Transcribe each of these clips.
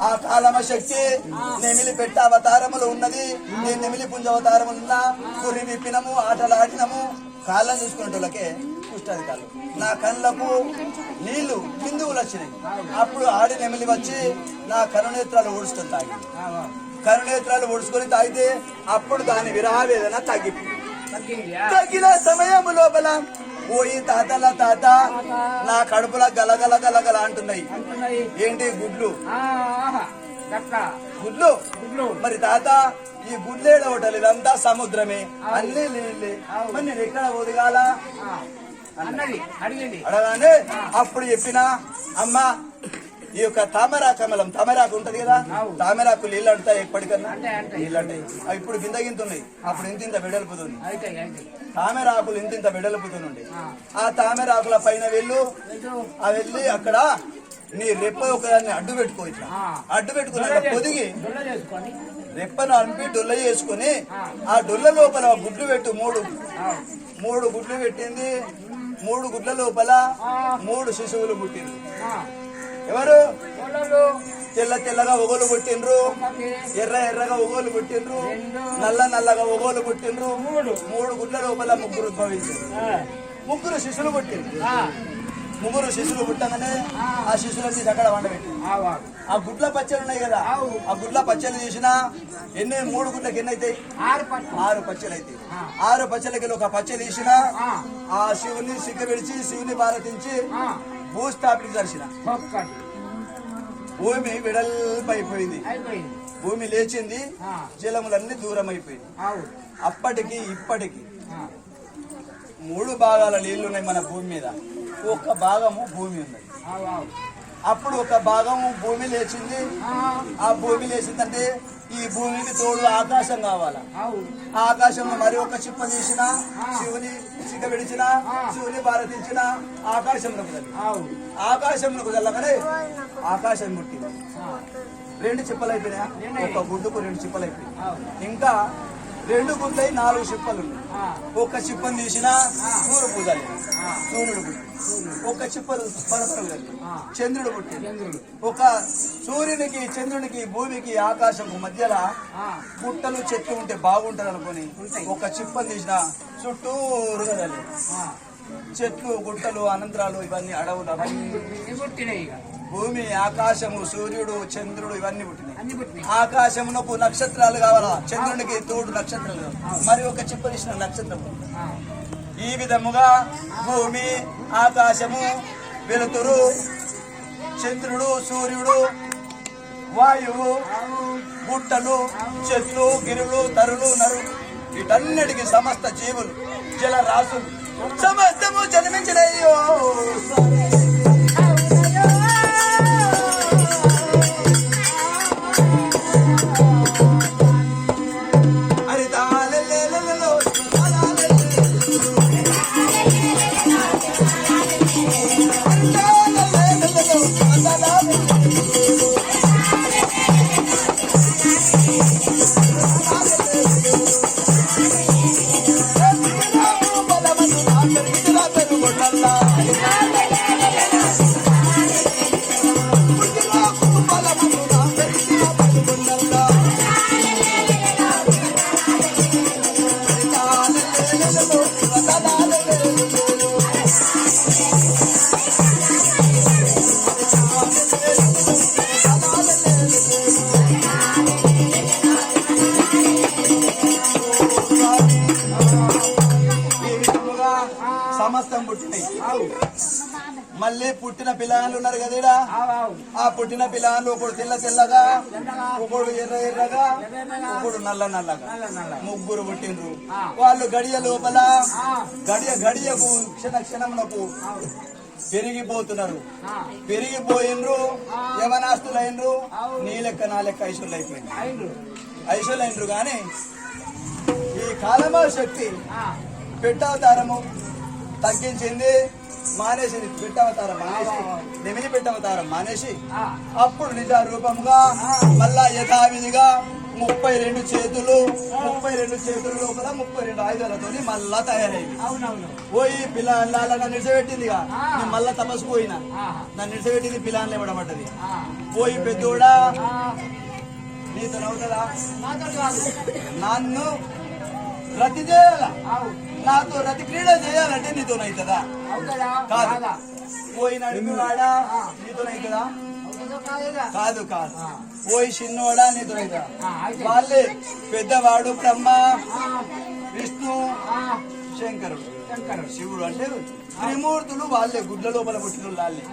ఆ కాలమ శక్తి నెమిలి పెట్ట అవతారములు ఉన్నది. నేను నెమిలి పుంజ అవతారములున్నా కురి విప్పినము ఆటలాడినము కాళ్ళని చూసుకునేటోళ్ళకే కుష్టాధికారులు. నా కళ్ళకు నీళ్లు బిందువులు వచ్చినాయి. అప్పుడు ఆడి నెమిలి వచ్చి నా కరునేత్రాలు ఊడుచుకొని తాగి కరునేత్రాలు ఊడుచుకొని తాగితే అప్పుడు దాని విరహ వేదన తగ్గిన సమయం లోపల పోయి తాతల తాత నా కడుపులో గలగల గలగల అంటున్నాయి. ఏంటి గుడ్లు గుడ్లు మరి తాత ఈ గుడ్లేడ హోటల్ ఇదంతా సముద్రమే అన్ని నీళ్ళే మరి నేను ఎక్కడ ఒదిగాల అడగానే అప్పుడు చెప్పిన అమ్మ ఈ యొక్క తామరాకమలం తామరాకు ఉంటది కదా, తామరాకు నీళ్ళు అంటాయి ఎప్పటికన్నా నీళ్ళు అంటాయి. అవి ఇప్పుడు గింత గింతున్నాయి, అప్పుడు ఇంత వెడల్పుతుంది. తామరాకులు ఇంత వెడల్పుతుండే ఆ తామరాకుల పైన వెళ్ళు ఆ వెళ్ళి అక్కడ నీ రెప్ప ఒకదాన్ని అడ్డు పెట్టుకో. ఇట్లా అడ్డు పెట్టుకున్నాక పొదిగి రెప్పను అంపి డొల్ల చేసుకుని ఆ డొల్ల లోపల గుడ్లు పెట్టు. మూడు గుడ్లు పెట్టింది. 3 గుడ్ల లోపల 3 శిశువులు పుట్టిండ్రు. ఎవరు? తెల్ల తెల్లగా ఒగోలు పుట్టిండ్రు, ఎర్ర ఎర్రగా ఒగోలు పుట్టిండ్రు, నల్ల నల్లగా ఒగోలు పుట్టిండ్రు. 3 గుడ్ల లోపల 3 ఉద్భవించారు. 3 శిశువులు పుట్టిండ్రు. 3 శిశువులు పుట్టగానే ఆ శిశువులని అక్కడ వండబెట్టి ఆ గుడ్ల పచ్చలు ఉన్నాయి కదా, ఆ గుడ్ల పచ్చలు చేసిన 3 గుడ్లకి ఎన్ని అవుతాయి? 6 పచ్చలు అవుతాయి. 6 పచ్చలకి ఒక పచ్చ తీసిన ఆ శివుని సిగ్గ విడిచి శివుని భారతించి భూస్థాపికి దర్శన భూమి విడల్పైపోయింది. భూమి లేచింది, జలములన్నీ దూరం అయిపోయింది. అప్పటికి ఇప్పటికి 3 భాగాల నీళ్లున్నాయి మన భూమి మీద. ఒక భాగము భూమి ఉన్నది. అప్పుడు ఒక భాగము భూమి లేచింది. ఆ భూమి లేచిందంటే ఈ భూమికి తోడు ఆకాశం కావాలా. ఆ ఆకాశంలో మరి ఒక చిప్ప తీసిన శివుని చిక్క విడిచిన శివుని భారతించిన ఆకాశంలో ఆకాశంలో వెళ్ళగానే ఆకాశం ముట్టింది. 2 చిప్పలు అయిపోయినాయా? ఒక గుడ్డుకు 2 చిప్పలు అయిపోయినాయి. ఇంకా 2 గుడ్లై 4 చిప్పలు ఉన్నాయి. ఒక చిప్పను తీసిన సూర్య పూజలు సూర్యుడు పుట్టి, ఒక చిప్పలు పరపరం కలిగి చంద్రుడు పుట్టి. ఒక సూర్యునికి చంద్రునికి భూమికి ఆకాశము మధ్యలో పుట్టలు చెట్లు ఉంటే బాగుంటది అనుకుని ఒక చిప్పను తీసిన చుట్టూరు కదాలి చెట్లు గుట్టలు అనంతరాలు ఇవన్నీ అడవులు అవన్నీ భూమి ఆకాశము సూర్యుడు చంద్రుడు ఇవన్నీ పుట్టినాయి. ఆకాశమునకు నక్షత్రాలు కావాలా, చంద్రునికి తోడు నక్షత్రాలు, మరి ఒక చిప్ప తీసిన నక్షత్రం. ఈ విధముగా భూమి ఆకాశము వెలుతురు చంద్రుడు సూర్యుడు వాయువు గుట్టలు చెట్లు గిరులు తరులు నరులు వీటన్నిటికీ సమస్త జీవులు జలరాశులు సమస్తము జన్మించినయ్యో. సమస్తం పుట్టినాయి. మళ్ళీ పుట్టిన పిల్లలు ఉన్నారు కదా, ఆ పుట్టిన పిల్లలు ఒకడు తెల్ల తెల్లగా, ఒకడు ఎర్ర ఎర్రగా, ఒకడు నల్ల నల్లగా 3 పుట్టిండ్రు. వాళ్ళు గడియ లోపల గడియకు క్షణ క్షణమునకు పెరిగిపోతున్నారు. పెరిగిపోయినరు, యవనాస్తులైనరు, నీ లెక్క నా లెక్క ఐశ్వర్యులు అయిపోయింది. ఐశ్వర్యులైనరు కానీ ఈ కాలమా శక్తి పెట్టవతారము తగ్గించింది, మానేసింది. పెట్టవతారం మానేసి నెమిలి పెట్టవతారం మానేసి అప్పుడు నిజ రూపంగా మళ్ళా యథావిధిగా 32 చేతులు 32 చేతుల లోపల 32 ఆయుధాలతో మళ్ళా తయారైంది. పోయి పిల్ల నన్ను నిడిచిపెట్టిందిగా, నేను మళ్ళా తపస్సు పోయినా, నన్ను నిడిచిపెట్టింది పిల్లని ఇవ్వడమంటది. పోయి పెద్దోడా నీతో అవుతుందా, నన్ను రతి చేయాల, నాతో రతి క్రీడ చేయాలంటే నీతోనవుతుందా? కాదు. పోయి నడిపివాడా నీతోనవుతుందా? కాదు కాదు. పోయి చిన్నోడా నీతోనవుతుందా? వాళ్ళే పెద్దవాడు బ్రహ్మ, విష్ణు, శంకరుడు. శివుడు అంటే త్రిమూర్తులు వాళ్ళే, గుడ్ల లోపల పుట్టిన వాళ్ళే.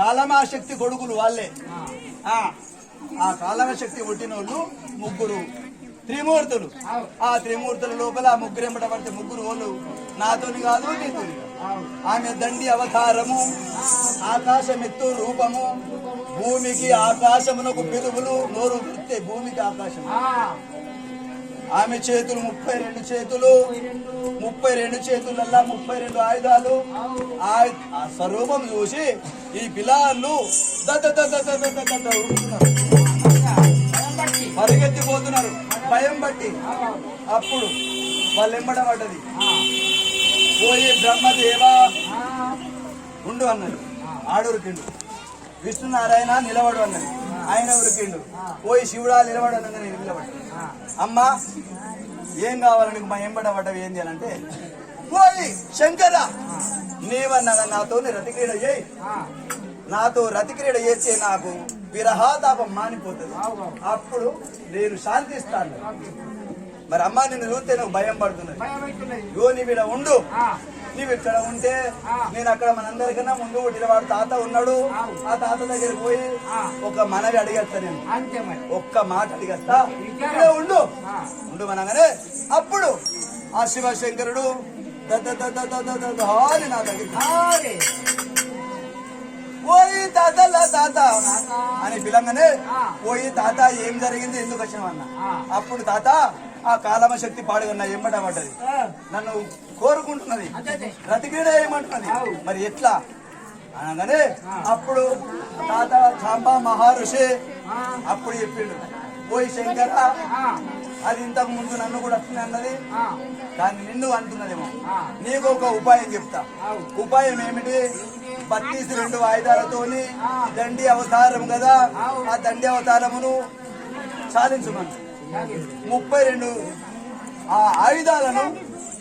కాలమాశక్తి కొడుకులు వాళ్ళే. ఆ కాలమశక్తి పుట్టిన వాళ్ళు ముగ్గురు త్రిమూర్తులు. ఆ త్రిమూర్తుల లోపల ఆ ముగ్గురు ఎంబట పడితే ముగ్గురు వాళ్ళు నాతోని కాదు నీతోని. ఆమె దండి అవతారము, ఆకాశమెత్తు రూపము, భూమికి ఆకాశమునకు పిలుపులు, నోరు వృత్తే భూమికి ఆకాశం. ఆమె చేతులు 32 చేతులు, 32 చేతులల్లా 32 ఆయుధాలు. ఆ స్వరూపం చూసి ఈ పిల్లలు పరిగెత్తిపోతున్నారు భయం బట్టి. అప్పుడు వాళ్ళు ఎంబడ పడ్డది. పోయి బ్రహ్మదేవ ఉండు అన్నాడు, ఆడురికిండు. విష్ణునారాయణ నిలబడు అన్నది, ఆయన ఉరికిండు. పోయి శివుడా నిలబడు అన్నది, నేను నిలబడ్డా. అమ్మా ఏం కావాలని మా ఎంబడ పడ్డవి ఏంది అని అంటే, పోయి శంకర నీవన్నగా నాతో రతిక్రీడ చేయి, నాతో రతిక్రీడ చేస్తే నాకు విరహాతాపం మానిపోతుంది, అప్పుడు నేను శాంతిస్తాను. మరి అమ్మ నిన్ను చూస్తే నువ్వు భయం పడుతున్నది. యో నీవు ఇక్కడ ఉండు, నీవు ఇక్కడ ఉంటే నేను అక్కడ మనందరికన్నా ముందు నిలవాడు తాత ఉన్నాడు, ఆ తాత దగ్గరికి పోయి ఒక మనవి అడిగేస్తా, నేను ఒక్క మాట అడిగేస్తా, ఇక్కడే ఉండు ఉండు మనగానే. అప్పుడు ఆ శివశంకరుడు నా దగ్గర పోయి తాత తాత అని పిలంగానే, పోయి తాత ఏం జరిగింది, ఎందుకు వచ్చామన్నా. అప్పుడు తాత ఆ కాలమ శక్తి పాడుగన్నా ఎంబట పడ్డది, నన్ను కోరుకుంటున్నది, రతిక్రీడ ఏమంటున్నది, మరి ఎట్లా అనగానే అప్పుడు తాత చాంబా మహర్షి అప్పుడు చెప్పిండు, పోయి శంకర అది ఇంతకు ముందు నన్ను కూడా వస్తుంది అన్నది, కానీ నిన్ను అంటున్నదేమో, నీకు ఒక ఉపాయం చెప్తా. ఉపాయం ఏమిటి? 32 ఆయుధాలతోని దండి అవతారం కదా, ఆ దండి అవతారమును సాధించమను. 32 ఆ ఆయుధాలను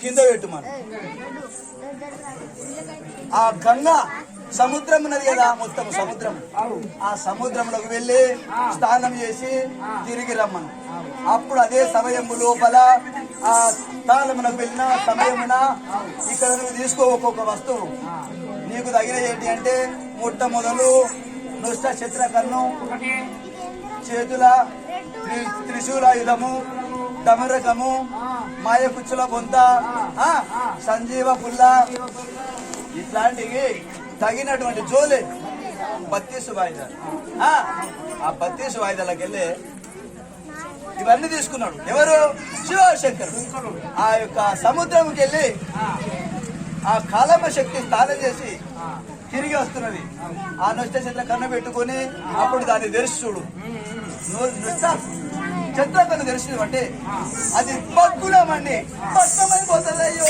కింద పెట్టుమను. ఆ గంగా సముద్రం ఉన్నది కదా, మొత్తం సముద్రం, ఆ సముద్రంలోకి వెళ్ళి స్నానం చేసి తిరిగి రమ్మను. అప్పుడు అదే సమయం లోపల ఆ స్థానమునకు వెళ్ళిన సమయమున ఇక్కడ నువ్వు తీసుకో ఒక్కొక్క వస్తువు. నీకు తగిన ఏంటి అంటే, మొట్టమొదలు నుష్ట చిత్రకన్ను, చేతుల త్రిశూలాయుధము, డమరకము, మాయకుచ్చుల బొంత, సంజీవ పుల్ల, ఇట్లాంటివి తగినటువంటి జోలే 32 వాయిదాలు. ఆ 32 వాయిదాలకు వెళ్ళి ఇవన్నీ తీసుకున్నాడు. ఎవరు? శివశంకరుడు. ఆ యొక్క సముద్రంకి వెళ్ళి ఆ కాలమ శక్తి స్నానం చేసి తిరిగి వస్తున్నది. ఆ నష్ట చెట్ల కన్ను పెట్టుకుని అప్పుడు దాన్ని తెరిచి చూడు. చెట్ల కన్ను తెరిచి అంటే అది పక్కులమండి పట్టమైపోతుంది. అయ్యో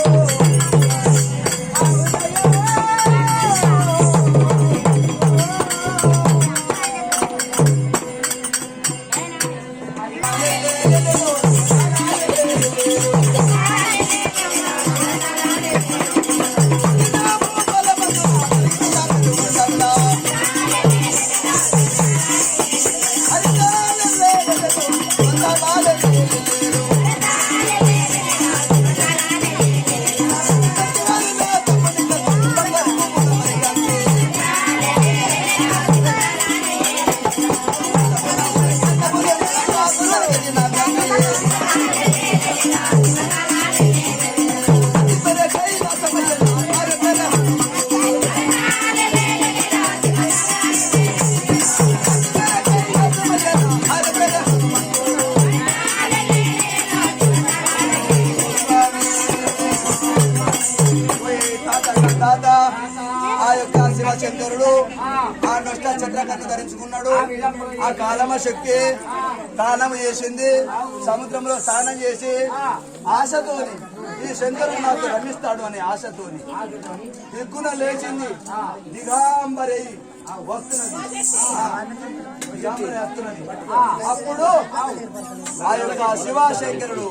శంకరుడు ఆ నష్ట చక్ర కన్ను ధరించుకున్నాడు. ఆ కాలమ శక్తి స్నానం చేసింది, సముద్రంలో స్నానం చేసి ఆశతోని ఈ శంకరుడు నాకు రమిస్తాడు అనే ఆశతోని దిగ్గున లేచింది. దిగాంబరై వస్తున్నది. అప్పుడు ఆ యొక్క శివశంకరుడు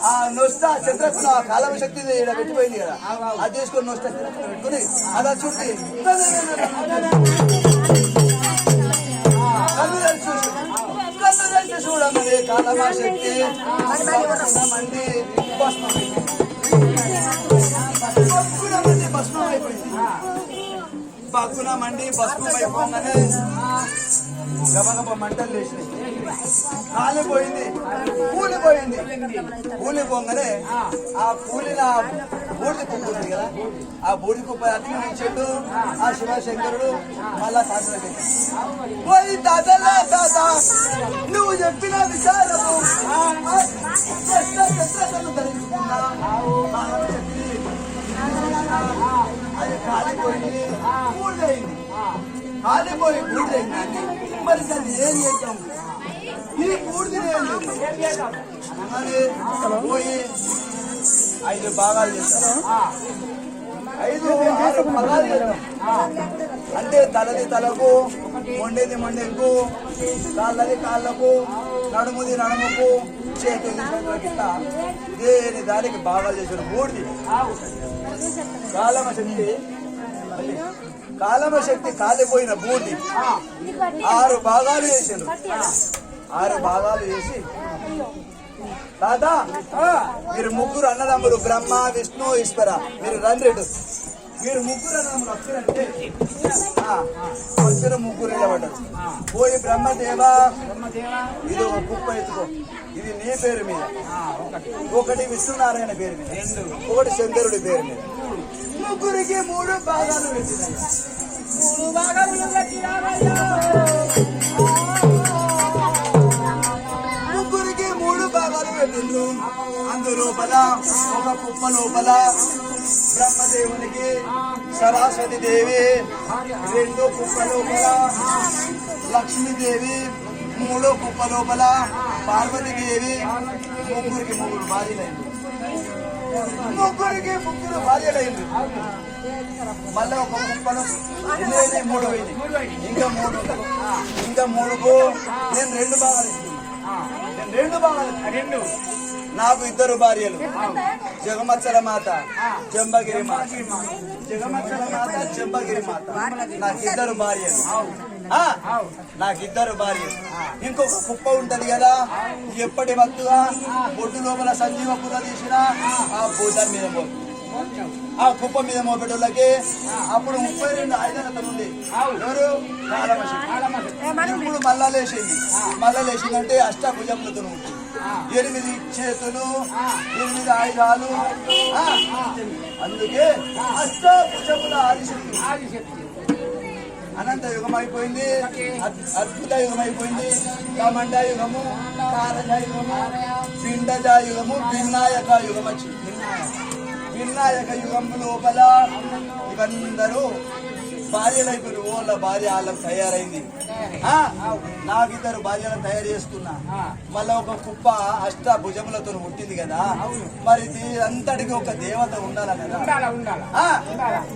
ఆ నొష్ట చంద్రకుడు ఆ కాలమ శక్తి పెట్టిపోయింది కదా, అది తీసుకొని నొష్ట చంద్రకుడు పెట్టుకుని అలా చుట్టి కన్ను తెరిచి చూడమని కాలమా శక్తి మంది భస్మం అయిపోయింది. పక్కున మండి భస్మం అయిపోగానే గబగబ మంటలు లేచినాయి. కాలిపోయింది, కూలిపోయింది. కూలిపోగానే ఆ కూలిన బూడిద కుప్ప ఉంది కదా, ఆ బూడిద కుప్ప అట్లా చెట్టు ఆ శివశంకరుడు మళ్ళా సాధన పోయి తాతలా తాత నువ్వు చెప్పిన విచారము ధరించుకున్నా అది కాలిపోయింది, బూడిదైంది. కాలిపోయి బూడిదైంది. మరి దాన్ని ఏం చేద్దాం? ఈ బూడిదని పోయి 5 భాగాలు చేస్తాం. 5, 6 భాగాలు చేస్తాం. అంటే తలది తలకు, మొండేది మొండెకు, కాళ్ళది కాళ్ళకు, నడుముది నడుముకు, చేతుది ఇట్లా దేని దానికి భాగాలు చేసిన బూడిది. కాలమ శక్తి కాలిపోయిన బూడిది 6 భాగాలు చేసారు. 6 భాగాలు చేసి తాత మీరు ముగ్గురు అన్నదమ్ములు బ్రహ్మ విష్ణు ఈశ్వర మీరు రండ్రెడు, మీరు ముగ్గురు అన్నదమ్ములు వస్తారంటే వచ్చిన ముగ్గురు నిలబడ్డారు. పోయి బ్రహ్మదేవా ఇది ఒక కుప్ప ఎత్తుకో, ఇది నీ పేరు మీద, ఒకటి విష్ణునారాయణ పేరు మీద, ఒకటి శంకరుడి పేరు మీద. ముగ్గురికి 3 భాగాలు పెట్టినాయి. 3 భాగాలు ముగ్గురికి 3 భాగాలు పెట్టిండ్రు. అందులోపల ఒక కుప్ప లోపల బ్రహ్మదేవునికి సరస్వతి దేవి, 2 కుప్ప లోపల లక్ష్మీదేవి, 3 కుప్ప లోపల పార్వతీదేవి. ముగ్గురికి 3 భార్యలైంది. ముగ్గురికి 3 భార్యలైంది. మళ్ళీ ఒక కుప్పను 3 పోయింది. ఇంకా 3 ఇంకా 3కు నేను 2 భాగాలు ఇస్తున్నాను. నేను 2 భాగాలు. నాకు 2 భార్యలు, జగమత్సర మాత, జంబగిరి మాత. జగమత్సర మాత, జంబగిరి మాత. నాకు 2 భార్యలు. నాకు 2 భార్యలు. ఇంకొక కుప్ప ఉంటది కదా, ఎప్పటి భక్తుగా బొడ్డు లోపల సంజీవ పుర తీసిన ఆ భూతాన్ని మీద మోపు, ఆ కుప్ప మీద మోపెటోళ్ళకి అప్పుడు 32 ఆయుధాలతో ఉంది. ఎవరు? ఇప్పుడు మళ్ళా లేచింది. మళ్ళా లేచిందంటే అష్టభుజములతో ఉంటుంది. 8 చేతులు, 8 ఆయుధాలు. అందుకే అష్టభుజముల ఆదిశక్తి. అనంత యుగం అయిపోయింది, అద్భుత యుగం అయిపోయింది. కమండ యుగము, కారజ యుగము, పిండజ యుగము, వినాయక యుగం వచ్చింది. వినాయక యుగం లోపల ఇవందరూ భార్యలు అయిపోయి ఓళ్ళ భార్య వాళ్ళకి తయారైంది. నాకు 2 భార్యలను తయారు చేసుకున్నా. మళ్ళీ ఒక కుప్ప అష్టభుజములతో పుట్టింది కదా, మరి అంతటికి ఒక దేవత ఉండాలి కదా.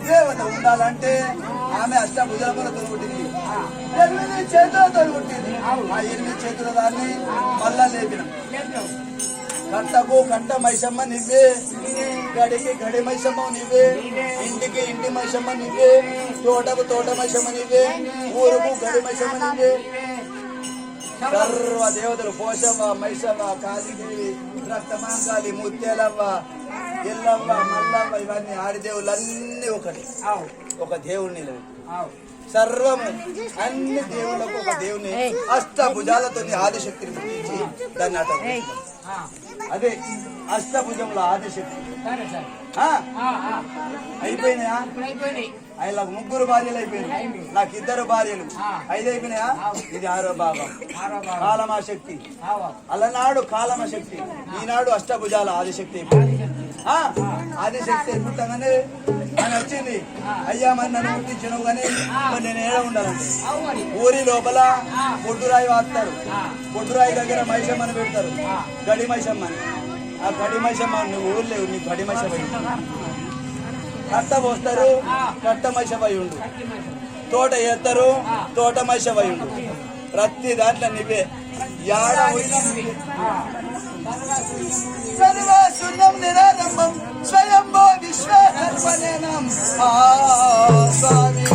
దేవత ఉండాలంటే ఆమె అష్టభుజములతో పుట్టింది, 8 చేతులతో పుట్టింది. ఆ 8 చేతుల దాన్ని మళ్ళా లేపిన. కంటకు కంట మైసమ్మ నువ్వే, గడికి గడి మైసమ్మ నువ్వే, ఇంటికి ఇంటి మైసమ్మ నువ్వే, తోటకు తోట మైసమ్మ నువ్వే, ఊరుకు గడి మైసమ్మ నువ్వే. సర్వ దేవతలు పోషవ్వ, మైసవ్వ, కాళీదేవి, రక్తమాంకాళి, ముత్యాలవ్వ, ఎల్లవ్వ, మల్లవ్వ, ఇవన్నీ ఆడిదేవులన్నీ ఒకటి, ఒక దేవుడిని సర్వము అన్ని దేవుళ్ళకు ఒక దేవుని అష్టభుజాలతో ఆదిశక్తిని పుట్టించి దాన్ని అట అదే అష్టభుజముల ఆదిశక్తి. అయిపోయినాయా? ఆయన 3 భార్యలు అయిపోయినాయి. నాకు 2 భార్యలు. 5 అయిపోయినాయా? ఇది 6వ భాగం కాలమా శక్తి. అలనాడు కాలమ శక్తి, ఈనాడు అష్టభుజాల ఆదిశక్తి. ఆదిశక్తి పుట్టగానే అని వచ్చింది. అయ్యా మరి నన్ను పుట్టించినవు కానీ మరి నేను ఏడ ఉండాలంటే ఊరి లోపల బొడ్డురాయి వాస్తారు. బొడ్డురాయి దగ్గర మైసమ్మని పెడతారు, గడి మైసమ్మని. ఆ గడి మైసమ్మ నువ్వు ఊరు లేవు, నీకు గడి మైసమ్మ కట్ట పోస్తారు, కట్ట మైసమై ఉండు. తోట వేస్తారు, తోట మైసమై ఉండు. ప్రతి దాంట్లో నువ్వే సర్వశూన్యం నిరారంభం స్వయంభో విశ్వకర్మణేనం స్వామి.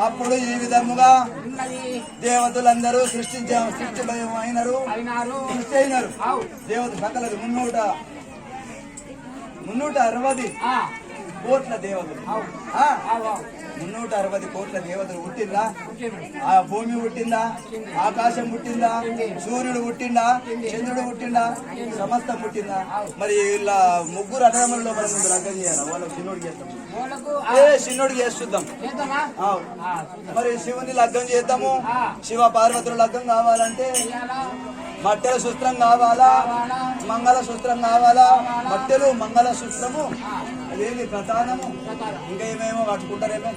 అప్పుడు ఈ విధముగా దేవతలందరూ సృష్టి అయినారు. దేవత సకలది 360 కోట్ల దేవతలు. 360 కోట్ల దేవతలు పుట్టిందా? ఆ భూమి పుట్టిందా? ఆకాశం పుట్టిందా? సూర్యుడు పుట్టిందా? చంద్రుడు పుట్టిందా? సమస్తం పుట్టిందా? మరి ఇలా ముగ్గురు అన్నదమ్ములలో మనం లగ్గం చేయాలి. వాళ్ళకి చిన్నోడికి చేస్తాం, చిన్నోడికి చేస్తుందాం. మరి శివుని లగ్గం చేద్దాము. శివ పార్వతులు లగ్గం కావాలంటే మట్టెల సూత్రం కావాలా, మంగళ సూత్రం కావాలా? మట్టెలు మంగళ సూత్రము అదేంటి ప్రధానము. ఇంకా ఏమేమో కట్టుకుంటారేమో,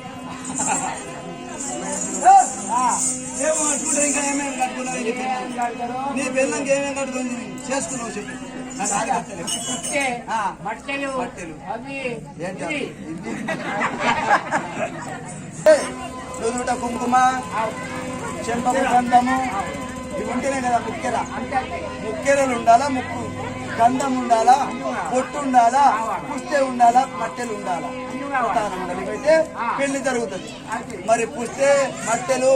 ఏమో కట్టుకుంటారు. ఇంకా ఏమేమి కట్టుకున్నారు? నీ పిల్లలకి ఏమేమి కట్టుకుని చేసుకున్నావు చెప్పి. నుదుట కుంకుమ, చెంపము, గంధము ఇవి ఉంటేనే కదా ముక్కెర. ముక్కెరలు ఉండాలా, ముక్కు గంధం ఉండాలా, పొట్టు ఉండాలా, పుస్తే ఉండాలా, మట్టెలు ఉండాలా, ప్రధానం ఉండాలి. ఇవైతే పెళ్లి జరుగుతుంది. మరి పుస్తే, మట్టెలు,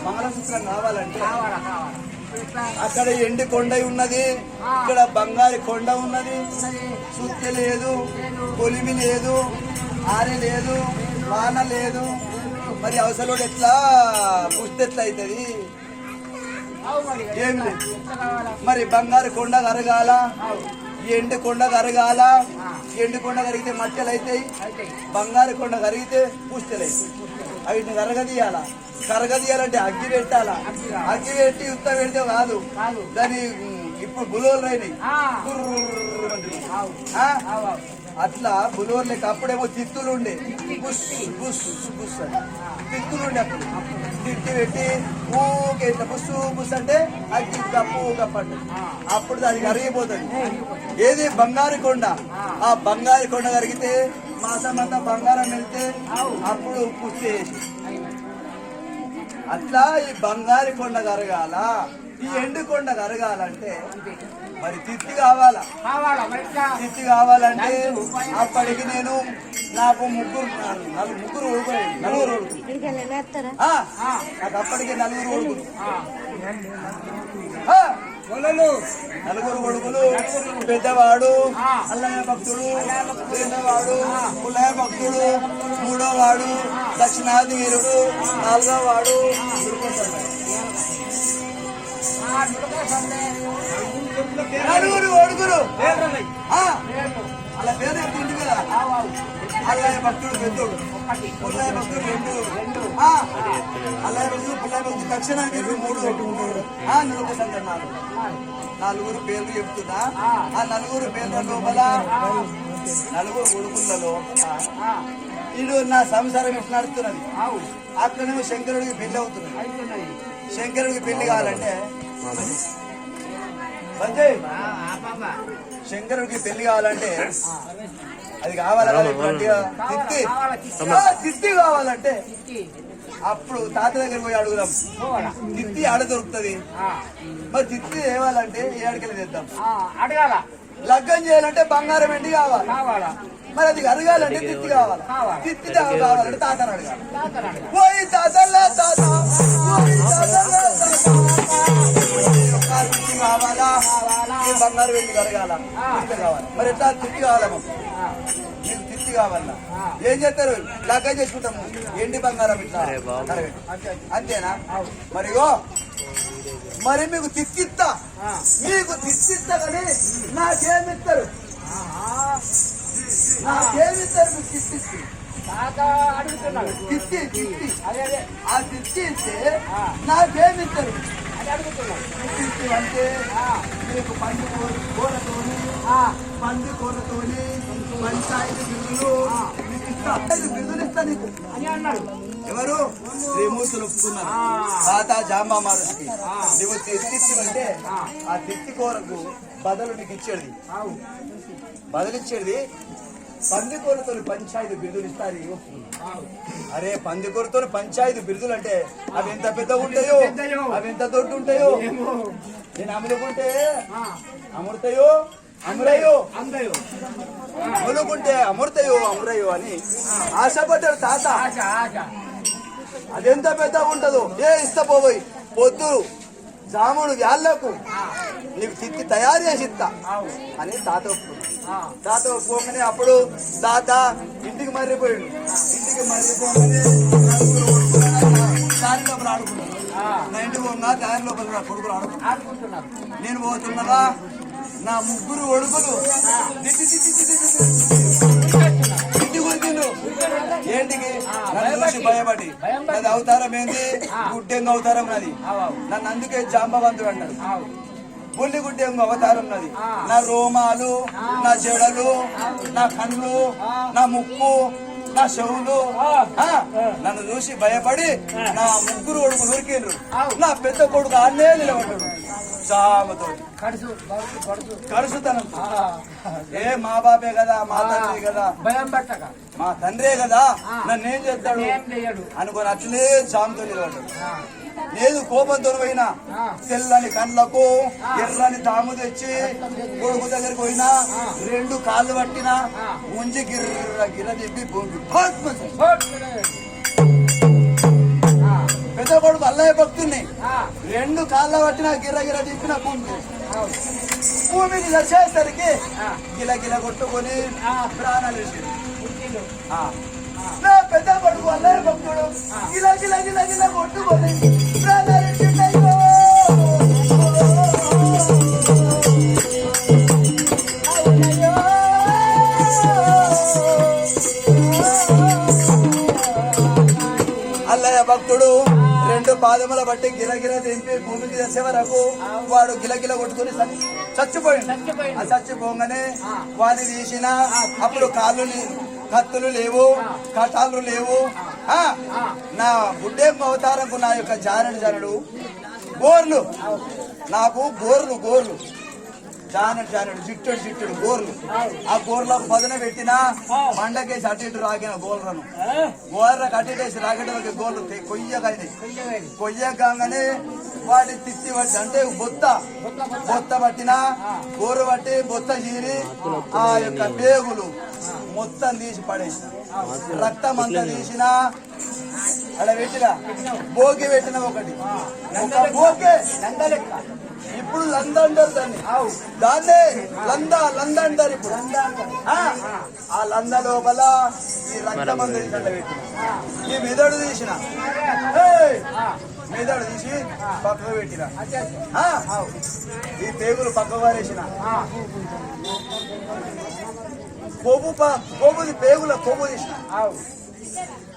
మంగళసూత్రం కావాలంటే అక్కడ ఎండి కొండ ఉన్నది, ఇక్కడ బంగారు కొండ ఉన్నది. సుత్తి లేదు, కొలిమి లేదు, ఆరె లేదు, వాన లేదు. మరి అవసరం ఎట్లా పుస్తే ఎట్లా అవుతుంది? ఏం లేదు. మరి బంగారు కొండ కరగాల, ఎండు కొండ కరగాల. ఎండు కొండ కరిగితే మట్టెలు అవుతాయి, బంగారు కొండ కరిగితే పుస్తెలు అవుతాయి. వీటిని కరగదీయాలా. కరగదీయాలంటే అగ్గి పెట్టాలా. అగ్గి పెట్టి ఉత్త పెడితే కాదు, దాని ఇప్పుడు బులోలు అయినాయి. అట్లా బులోర్లకి అప్పుడేమో తిత్తులు ఉండే, బుస్ బుస్ బుస్ అని తిత్తులు ఉండే. అప్పుడు తిత్తి పెట్టి ఊకే ఇట్లా బుస్సు బుస్ అంటే అగ్గి కప్పు కప్పండి. అప్పుడు అది కరిగిపోతుంది. ఏది? బంగారు కొండ. ఆ బంగారు కొండ కరిగితే మాసమంతా బంగారం వెళ్తే అప్పుడు పుష్టి వేసి. అట్లా ఈ బంగారు కొండ కరగాల, ఈ ఎండు కొండ కరగాలంటే మరి తిత్తి కావాలా. తిత్తి కావాలంటే అప్పటికి నేను నాకు ముగ్గురు ఉడుకులు, నలుగురు ఉడుకులు. నాకు అప్పటికి నలుగురు ఉడుకులు, నలుగురు కొడుకులు. పెద్దవాడు అల్లయ్య భక్తుడు, రెండోవాడు పుల్లయ్య భక్తుడు, మూడోవాడు దక్షిణాది వీరుడు, నాలుగోవాడు నలుగురు కొడుకులు. అలా పేరు చెప్తుంది కదా. అల్లయ్య భక్తుడు పెద్దోడు, పుల్లయ్య భక్తుడు రెండు, అల్లయ్య భక్తుడు పుల్లయ్య భక్తుడు దక్షిణాది వీరుడు మూడు, నలుగురు సంఖ్య నలుగురు పేర్లు చెప్తున్నా. ఆ నలుగురు పేర్ల లోపల నలుగురు కొడుకులలో ఇడు నా సంసారం ఎట్లా నడుస్తున్నది. అక్కడేమో శంకరుడికి పెళ్లి అవుతున్నది. శంకరుడికి పెళ్లి కావాలంటే శంకరుడికి పెళ్లి కావాలంటే అది కావాలా తిత్తి తిత్తి కావాలంటే అప్పుడు తాత దగ్గర పోయి అడుగుదాం. తిత్తి ఆడ దొరుకుతుంది. మరి తిత్తి తేవాలంటే ఏ అడికెళ్ళి తెద్దాం. అడగాల. లగ్గం చేయాలంటే బంగారం ఎండి కావాలా. మరి అది అడగాలంటే తిత్తి కావాలి. తిత్తి కావాలంటే తాతను అడగాలి. పోయి తాతల్లా తాత తిత్తి కావాలా, బంగారం ఎండి అడగాల. తిత్తి కావాలి. మరి ఎట్లా తిత్తి కావాలా? మీకు తిత్తి కావాలా? ఏం చేస్తారు? లగ్గం చేసుకుంటాము. ఎండి బంగారం ఇట్లా అంతేనా? మరిగో మరి మీకు తిత్తిస్తా, మీకు తిత్తిస్తా కానీ నాకేమిస్తారు? నాకేమిస్తారు? మీకు తిత్తిస్తే తిత్తి తిత్తి ఆ తిత్తి ఇస్తే నాకేమిస్తారు? తిత్తి అంటే మీకు కూరతోని పంచాయతీ బిల్లులు మీకు ఇస్తా. బిల్లులు ఇస్తా నీకు అని అన్నాడు. ఎవరు? శ్రీమూర్తులు ఒప్పుకున్నారు. తాత జాంబా మారుడికి నువ్వు తిత్తి అంటే ఆ తిత్తి కూరకు బదులు నీకు ఇచ్చేది, బదులిచ్చేది పందికూరతో పంచాయతీ బిరుదులు ఇస్తారు. అరే పందికూరతో పంచాయతీ బిరుదులు అంటే అవి ఎంత పెద్ద ఉంటాయో, అవి ఎంత దొడ్డు ఉంటాయో. నేను అమ్ములుకుంటే అమృతయో అమరయో అమ్ములుకుంటే అమృతయో అమరయో అని ఆశపడ్డాడు తాత. అదెంత పెద్ద ఉంటదో. ఏ ఇస్తపోయి పొద్దు జాముడు వ్యాళ్లకు నీకు తిత్తి తయారు చేసి ఇస్తా అని తాత ఒప్పుకున్నాడు. తాత ఒప్పుకోగానే అప్పుడు తాత ఇంటికి మర్రిపోయాడు. ఇంటికి మర్రిపోగానే దాని లోపల ఆడుకున్నాడు. నా ఇంటికి పోగా దాని లోపల కొడుకులు ఆడుకుంటున్నారు. నేను పోతున్నదా నా ముగ్గురు ఒడుకులు ఇంటికి వచ్చిండు. ఏంటికి? నన్ను చూసి భయపడి నాది అవతారం ఏంది? గుడ్డెంగ అవతారం నాది. నన్ను అందుకే జాంబవంతుడు అన్నాడు. బుల్లి గుడ్డెంగ అవతారం నాది. నా రోమాలు, నా జడలు, నా కళ్ళు, నా ముక్కు, నా చెవులు నన్ను చూసి భయపడి నా ముగ్గురు కొడుకులు ఉరికిండ్రు. నా పెద్ద కొడుకు అన్నే నిలబడ్డాడు చామతో కడుసుతనం. ఏ మా బాబే కదా, మా తండ్రి కదా, భయం పట్టక మా తండ్రే కదా, నన్నేం చేస్తాడు అనుకుని అట్లే చామతో నిలబడ్డాడు. లేదు కోపంతో పోయినా తెల్లని కండ్లకు ఎర్రని తాము తెచ్చి కొడుకు దగ్గరికి పోయినా 2 కాళ్ళు పట్టినా ఉంచి గిర్ర గిర్ర చెప్పి పెద్ద కొడుకు అల్లయ్య భక్తుని 2 కాళ్ళ పట్టినా గిర్ర గిర్ర చెప్పిన భూమికి దర్శేసరికి గిల గిల కొట్టుకొని ప్రాణాలు వేసాడు. నా పెద్ద కొడుకు అల్లయ్య భక్తుడు గిల గిల గిల గిల కొట్టుకొని ప్రాణాలు వేసిండయ్యో. అల్లయ్య భక్తుడు 2 పాదముల బట్టి గిలగిల తెంపి భూమికి తెచ్చే వరకు వాడు గిలగిల కొట్టుకుని చచ్చిపోయింది. ఆ చచ్చిపోగానే వాడిని తీసిన అప్పుడు కాళ్ళు కత్తులు లేవు, కటాలు లేవు. నా బుడ్డేమ్మ అవతారంకు నా యొక్క జానుడు గోర్లు, నాకు గోర్లు జానుడు జిట్టుడు గోర్లు. ఆ గోర్ల పదున పెట్టిన మండకేసి అటు ఇటు రాగిన గోర్లను అటుటేసి రాగేటకి గోర్లు కొయ్యగానే వాటి తిత్తి పట్టి అంటే బొత్త పట్టిన గోరు పట్టి బొత్త చీరి ఆ యొక్క పేగులు మొత్తం తీసి పడేసిన, రక్తం అంతా తీసిన అలా పెట్టిన బోగి పెట్టిన ఒకటి బోకే లందలెక్క. ఇప్పుడు లంద అంటారు దాన్నే లంద అంటారు ఇప్పుడు. ఆ లంద లోపల ఈ రక్తం అంతా తీసి అట్లా పెట్టిన, ఈ మెదడు తీసిన, మెదడు తీసి పక్కకు పెట్టిన, ఈ పేగులు పక్క వారేసిన, కొవ్వుది పేగుల కొవ్వు తీసిన,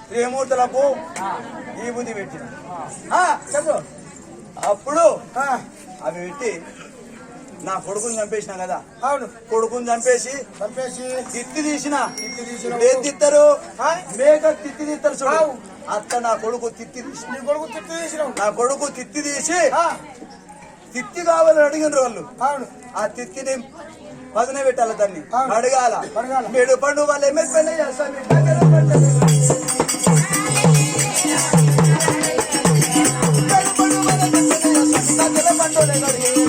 త్రిమూర్తులకు ఈ బుద్ధి పెట్టిన. అప్పుడు అవి పెట్టి నా కొడుకుని చంపేసిన కదా. అవును, కొడుకుని చంపేసి తిత్తి తీసిన. ఏం తిత్తారు? మేక తిత్తి తీస్తారు చూడు. అత్త నా కొడుకు తిత్తి తీసి, నా కొడుకు తిత్తి తీసి తిత్తి కావాలని అడిగిన వాళ్ళు. అవును, ఆ తిత్తిని పదునే పెట్టాలి దాన్ని అవును. అడగాల కడగాల. మేడు పండు వాళ్ళు ఎమ్మెల్యే చేస్తాను దగ్గర పండు. మేడు పండు వాళ్ళ ఎమ్మెల్యే చేస్తాను దగ్గర పండు.